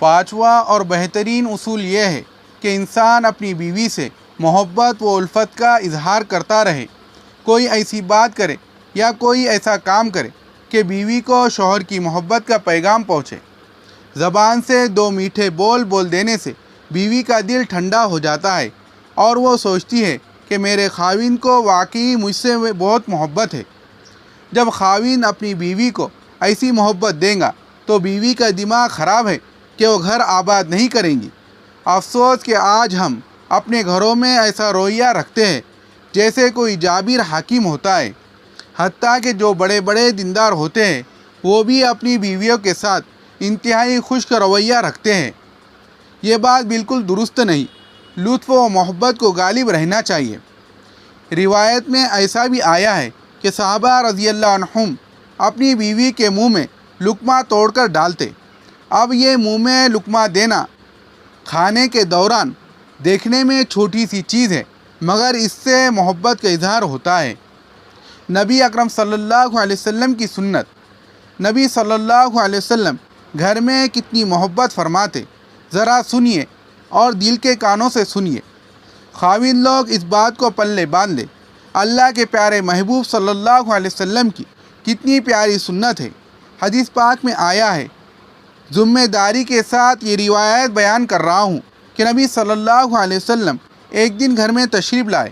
پانچواں اور بہترین اصول یہ ہے کہ انسان اپنی بیوی سے محبت و الفت کا اظہار کرتا رہے۔ کوئی ایسی بات کرے یا کوئی ایسا کام کرے کہ بیوی کو شوہر کی محبت کا پیغام پہنچے۔ زبان سے دو میٹھے بول بول دینے سے بیوی کا دل ٹھنڈا ہو جاتا ہے اور وہ سوچتی ہے کہ میرے خاوند کو واقعی مجھ سے بہت محبت ہے۔ جب خاوند اپنی بیوی کو ایسی محبت دے گا تو بیوی کا دماغ خراب ہے کہ وہ گھر آباد نہیں کریں گی۔ افسوس کہ آج ہم اپنے گھروں میں ایسا رویہ رکھتے ہیں جیسے کوئی جابر حاکم ہوتا ہے، حتیٰ کہ جو بڑے بڑے دیندار ہوتے ہیں وہ بھی اپنی بیویوں کے ساتھ انتہائی خشک رویہ رکھتے ہیں۔ یہ بات بالکل درست نہیں۔ لطف و محبت کو غالب رہنا چاہیے۔ روایت میں ایسا بھی آیا ہے کہ صحابہ رضی اللہ عنہم اپنی بیوی کے منہ میں لقمہ توڑ کر ڈالتے۔ اب یہ منہ میں لقمہ دینا کھانے کے دوران دیکھنے میں چھوٹی سی چیز ہے، مگر اس سے محبت کا اظہار ہوتا ہے۔ نبی اکرم صلی اللہ علیہ وسلم کی سنت۔ نبی صلی اللہ علیہ وسلم گھر میں کتنی محبت فرماتے، ذرا سنیے اور دل کے کانوں سے سنیے۔ خاوند لوگ اس بات کو پلے باندھ لے، اللہ کے پیارے محبوب صلی اللہ علیہ وسلم کی کتنی پیاری سنت ہے۔ حدیث پاک میں آیا ہے، ذمہ داری کے ساتھ یہ روایت بیان کر رہا ہوں کہ نبی صلی اللہ علیہ وسلم ایک دن گھر میں تشریف لائے۔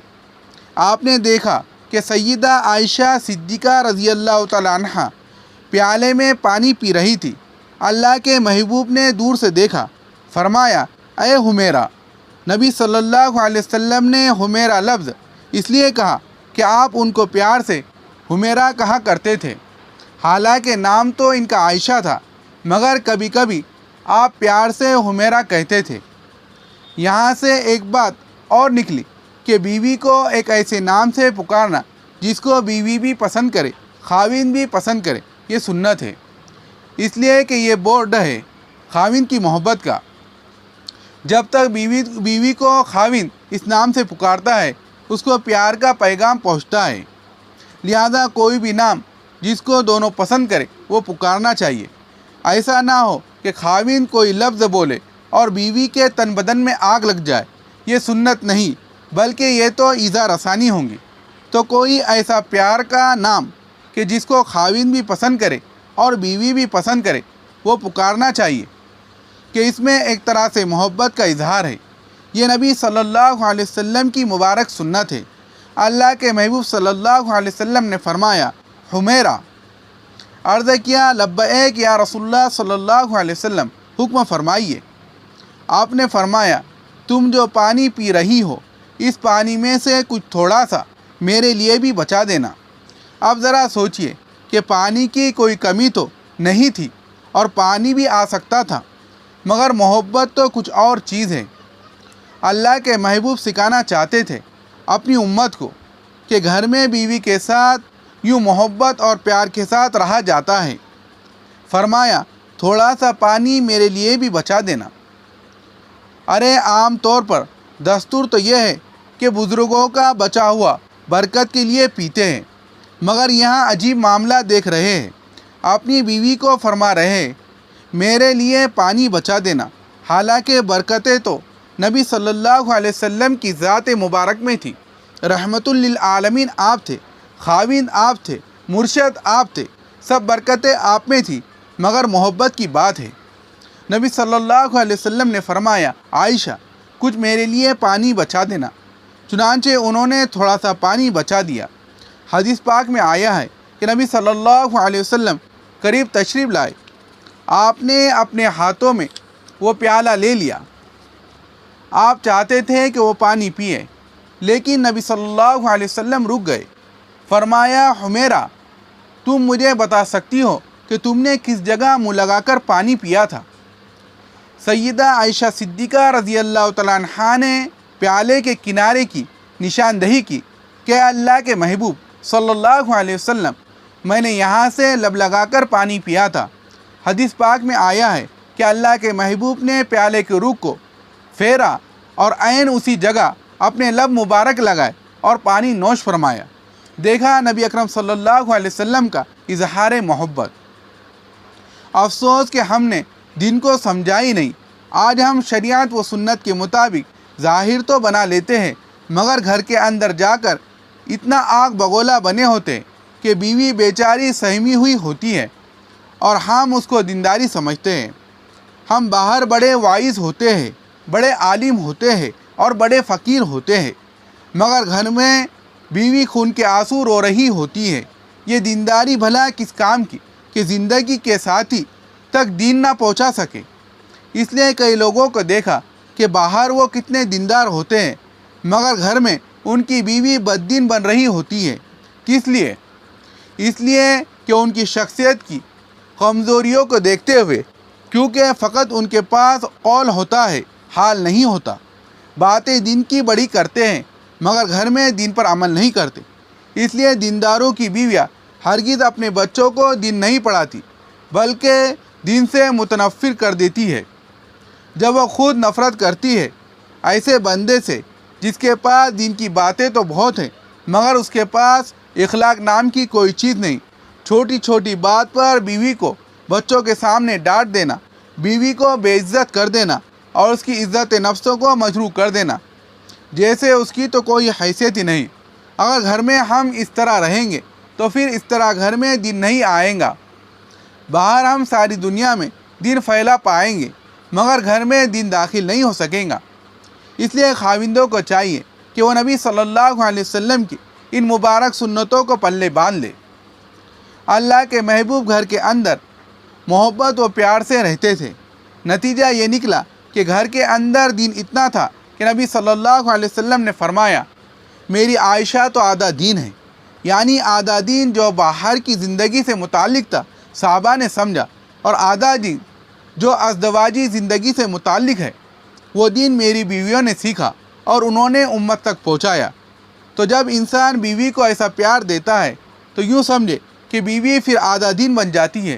آپ نے دیکھا کہ سیدہ عائشہ صدیقہ رضی اللہ تعالی عنہ پیالے میں پانی پی رہی تھی۔ اللہ کے محبوب نے دور سے دیکھا، فرمایا اے حمیرہ۔ نبی صلی اللہ علیہ وسلم نے حمیرہ لفظ اس لیے کہا کہ آپ ان کو پیار سے حمیرہ کہا کرتے تھے، حالانکہ نام تو ان کا عائشہ تھا، مگر کبھی کبھی آپ پیار سے حمیرہ کہتے تھے۔ یہاں سے ایک بات اور نکلی کہ بیوی کو ایک ایسے نام سے پکارنا جس کو بیوی بھی پسند کرے، خاوند بھی پسند کرے، یہ سنت ہے، اس لیے کہ یہ بورڈ ہے خاوند کی محبت کا۔ جب تک بیوی کو خاوند اس نام سے پکارتا ہے اس کو پیار کا پیغام پہنچتا ہے، لہذا کوئی بھی نام جس کو دونوں پسند کرے وہ پکارنا چاہیے۔ ایسا نہ ہو کہ خاوند کوئی لفظ بولے اور بیوی کے تن بدن میں آگ لگ جائے، یہ سنت نہیں بلکہ یہ تو ایذا رسانی ہوں گی۔ تو کوئی ایسا پیار کا نام کہ جس کو خاوند بھی پسند کرے اور بیوی بھی پسند کرے وہ پکارنا چاہیے کہ اس میں ایک طرح سے محبت کا اظہار ہے۔ یہ نبی صلی اللہ علیہ وسلم کی مبارک سنت ہے۔ اللہ کے محبوب صلی اللہ علیہ وسلم نے فرمایا حمیرہ۔ عرض کیا لبیک یا رسول اللہ صلی اللہ علیہ وسلم، حکم فرمائیے۔ آپ نے فرمایا تم جو پانی پی رہی ہو اس پانی میں سے کچھ تھوڑا سا میرے لیے بھی بچا دینا۔ اب ذرا سوچئے کہ پانی کی کوئی کمی تو نہیں تھی اور پانی بھی آ سکتا تھا، مگر محبت تو کچھ اور چیز ہے۔ اللہ کے محبوب سکھانا چاہتے تھے اپنی امت کو کہ گھر میں بیوی کے ساتھ یوں محبت اور پیار کے ساتھ رہا جاتا ہے۔ فرمایا تھوڑا سا پانی میرے لیے بھی بچا دینا۔ ارے عام طور پر دستور تو یہ ہے کہ بزرگوں کا بچا ہوا برکت کے لیے پیتے ہیں، مگر یہاں عجیب معاملہ دیکھ رہے ہیں۔ اپنی بیوی کو فرما رہے ہیں میرے لیے پانی بچا دینا، حالانکہ برکتیں تو نبی صلی اللہ علیہ وسلم کی ذات مبارک میں تھی۔ رحمت للعالمین آپ تھے، خاوند آپ تھے، مرشد آپ تھے، سب برکتیں آپ میں تھی، مگر محبت کی بات ہے۔ نبی صلی اللہ علیہ وسلم نے فرمایا عائشہ کچھ میرے لیے پانی بچا دینا، چنانچہ انہوں نے تھوڑا سا پانی بچا دیا۔ حدیث پاک میں آیا ہے کہ نبی صلی اللہ علیہ وسلم قریب تشریف لائے، آپ نے اپنے ہاتھوں میں وہ پیالہ لے لیا۔ آپ چاہتے تھے کہ وہ پانی پیے، لیکن نبی صلی اللہ علیہ وسلم رک گئے۔ فرمایا حمیرہ تم مجھے بتا سکتی ہو کہ تم نے کس جگہ منہ لگا کر پانی پیا تھا؟ سیدہ عائشہ صدیقہ رضی اللہ تعالیٰ عنہا نے پیالے کے کنارے کی نشاندہی کی کہ اللہ کے محبوب صلی اللہ علیہ وسلم میں نے یہاں سے لب لگا کر پانی پیا تھا۔ حدیث پاک میں آیا ہے کہ اللہ کے محبوب نے پیالے کے رخ کو پھیرا اور عین اسی جگہ اپنے لب مبارک لگائے اور پانی نوش فرمایا۔ دیکھا نبی اکرم صلی اللہ علیہ وسلم کا اظہار محبت۔ افسوس کہ ہم نے دین کو سمجھا ہی نہیں۔ آج ہم شریعت و سنت کے مطابق ظاہر تو بنا لیتے ہیں، مگر گھر کے اندر جا کر اتنا آگ بگولا بنے ہوتے کہ بیوی بیچاری سہمی ہوئی ہوتی ہے اور ہم اس کو دینداری سمجھتے ہیں۔ ہم باہر بڑے واعظ ہوتے ہیں، بڑے عالم ہوتے ہیں اور بڑے فقیر ہوتے ہیں، مگر گھر میں بیوی خون کے آنسو رو رہی ہوتی ہے۔ یہ دینداری بھلا کس کام کی کہ زندگی کے ساتھی تک دین نہ پہنچا سکے۔ اس لیے کئی لوگوں کو دیکھا کہ باہر وہ کتنے دیندار ہوتے ہیں، مگر گھر میں ان کی بیوی بددین بن رہی ہوتی ہے۔ کس لیے؟ اس لیے کہ ان کی شخصیت کی کمزوریوں کو دیکھتے ہوئے، کیونکہ فقط ان کے پاس قول ہوتا ہے، حال نہیں ہوتا۔ باتیں دین کی بڑی کرتے ہیں، مگر گھر میں دین پر عمل نہیں کرتے۔ اس لیے دینداروں کی بیویاں ہرگز اپنے بچوں کو دین نہیں پڑھاتی، بلکہ دین سے متنفر کر دیتی ہے۔ جب وہ خود نفرت کرتی ہے ایسے بندے سے جس کے پاس دین کی باتیں تو بہت ہیں، مگر اس کے پاس اخلاق نام کی کوئی چیز نہیں، چھوٹی چھوٹی بات پر بیوی کو بچوں کے سامنے ڈانٹ دینا، بیوی کو بے عزت کر دینا اور اس کی عزت نفسوں کو مجروح کر دینا، جیسے اس کی تو کوئی حیثیت ہی نہیں۔ اگر گھر میں ہم اس طرح رہیں گے تو پھر اس طرح گھر میں دین نہیں آئیں گا۔ باہر ہم ساری دنیا میں دین پھیلا پائیں گے، مگر گھر میں دین داخل نہیں ہو سکیں گا۔ اس لیے خاوندوں کو چاہیے کہ وہ نبی صلی اللہ علیہ وسلم کی ان مبارک سنتوں کو پلے باندھ لے۔ اللہ کے محبوب گھر کے اندر محبت و پیار سے رہتے تھے۔ نتیجہ یہ نکلا کہ گھر کے اندر دین اتنا تھا کہ نبی صلی اللہ علیہ وسلم نے فرمایا، میری عائشہ تو آدھا دین ہے، یعنی آدھا دین جو باہر کی زندگی سے متعلق تھا صحابہ نے سمجھا، اور آدھا دین جو ازدواجی زندگی سے متعلق ہے وہ دین میری بیویوں نے سیکھا اور انہوں نے امت تک پہنچایا۔ تو جب انسان بیوی کو ایسا پیار دیتا ہے تو یوں سمجھے کہ بیوی پھر آدھا دین بن جاتی ہے۔